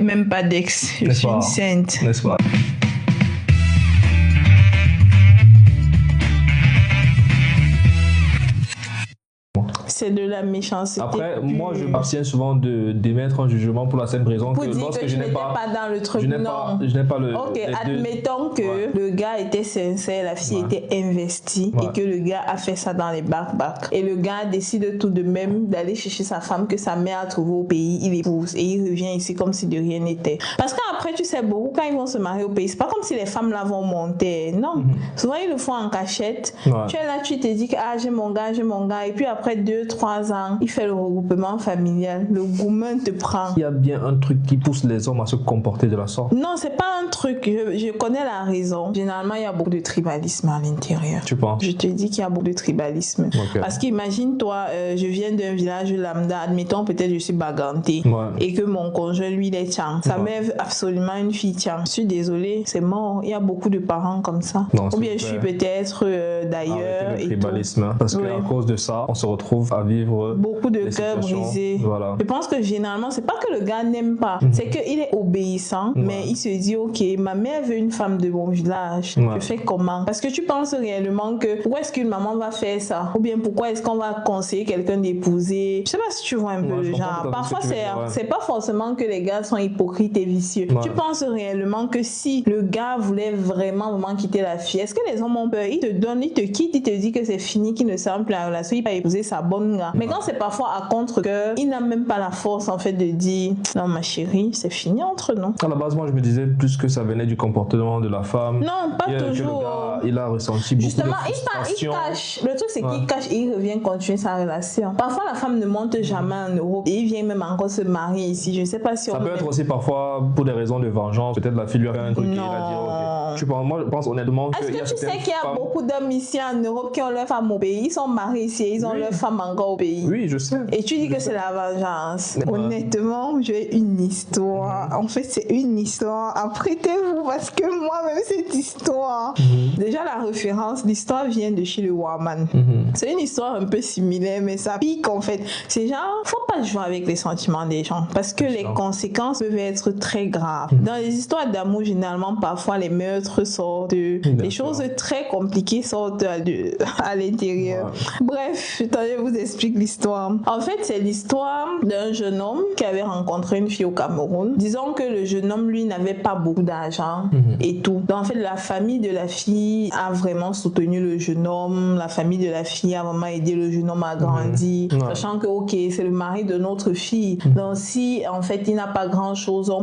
Même pas d'ex, je suis une sainte. N'est-ce pas? C'est de la méchanceté. Après, moi, je m'abstiens souvent d'émettre un jugement pour la simple raison pour que dire lorsque que je tu n'ai n'étais pas, pas dans le truc, je n'ai pas le. Ok, les deux. admettons que le gars était sincère, la fille était investie et que le gars a fait ça dans les bacs. Et le gars décide tout de même d'aller chercher sa femme que sa mère a trouvée au pays, il épouse et il revient ici comme si de rien n'était. Parce qu'après, tu sais, beaucoup, quand ils vont se marier au pays, c'est pas comme si les femmes là vont monter. Non. Souvent, ils le font en cachette. Tu es là, tu te dis que j'ai mon gars. Et puis après 2-3 ans, il fait le regroupement familial. Le gourmand te prend. Il y a bien un truc qui pousse les hommes à se comporter de la sorte. Non, c'est pas un truc. Je connais la raison. Généralement, il y a beaucoup de tribalisme à l'intérieur. Tu penses? Je te dis qu'il y a beaucoup de tribalisme. Okay. Parce qu'imagine-toi, je viens d'un village lambda. Admettons, peut-être je suis baganté. Et que mon conjoint, lui, il est tchang. Sa mère veut absolument une fille tchang. Je suis désolée, c'est mort. Il y a beaucoup de parents comme ça. Non, ou bien je suis peut-être d'ailleurs. Le tribalisme. Parce qu'à cause de ça, on se retrouve à vivre beaucoup de cœurs brisés. Voilà. Je pense que généralement, c'est pas que le gars n'aime pas, c'est qu'il est obéissant, mais il se dit, ok, ma mère veut une femme de mon village, je fais comment? Parce que tu penses réellement que pourquoi est-ce qu'une maman va faire ça? Ou bien pourquoi est-ce qu'on va conseiller quelqu'un d'épouser? Je sais pas si tu vois un peu le genre. Parfois, c'est pas forcément que les gars sont hypocrites et vicieux. Tu penses réellement que si le gars voulait vraiment quitter la fille, est-ce que les hommes ont peur? Il te donne, il te quitte, il te dit que c'est fini, qu'il ne sert plus la relation, il va épouser sa bonne gars. Mais quand c'est parfois à contre cœur, il n'a même pas la force en fait de dire non ma chérie, c'est fini entre nous. À la base, moi je me disais plus que ça venait du comportement de la femme. Non, pas toujours. Le gars, il a ressenti beaucoup de frustration. Il cache. Le truc c'est qu'il cache et il revient continuer sa relation. Parfois la femme ne monte jamais en Europe et il vient même encore se marier ici. Je sais pas si ça peut être aussi parfois pour des raisons de vengeance. Peut-être la fille lui a fait un truc et il a dit ok. Moi je pense honnêtement que. Est-ce que tu sais qu'il y a beaucoup d'hommes ici en Europe qui ont leur femme au pays? Ils sont mariés ici et ils ont leur femme encore au pays. Oui, je sais. Et tu dis que c'est la vengeance. Honnêtement, j'ai une histoire. En fait, c'est une histoire. Apprêtez-vous parce que moi-même, cette histoire. Déjà, la référence, l'histoire vient de chez le Warman. C'est une histoire un peu similaire, mais ça pique en fait. C'est genre, faut pas jouer avec les sentiments des gens parce que les conséquences peuvent être très graves. Dans les histoires d'amour, généralement, parfois, les meurtres sortent, les choses très compliquées sortent à l'intérieur. Bref, je vous explique l'histoire. En fait, c'est l'histoire d'un jeune homme qui avait rencontré une fille au Cameroun. Disons que le jeune homme, lui, n'avait pas beaucoup d'argent et tout. Donc, en fait, la famille de la fille a vraiment soutenu le jeune homme. La famille de la fille a vraiment aidé le jeune homme à grandir, sachant que, ok, c'est le mari de notre fille. Donc, si, en fait, il n'a pas grand-chose, on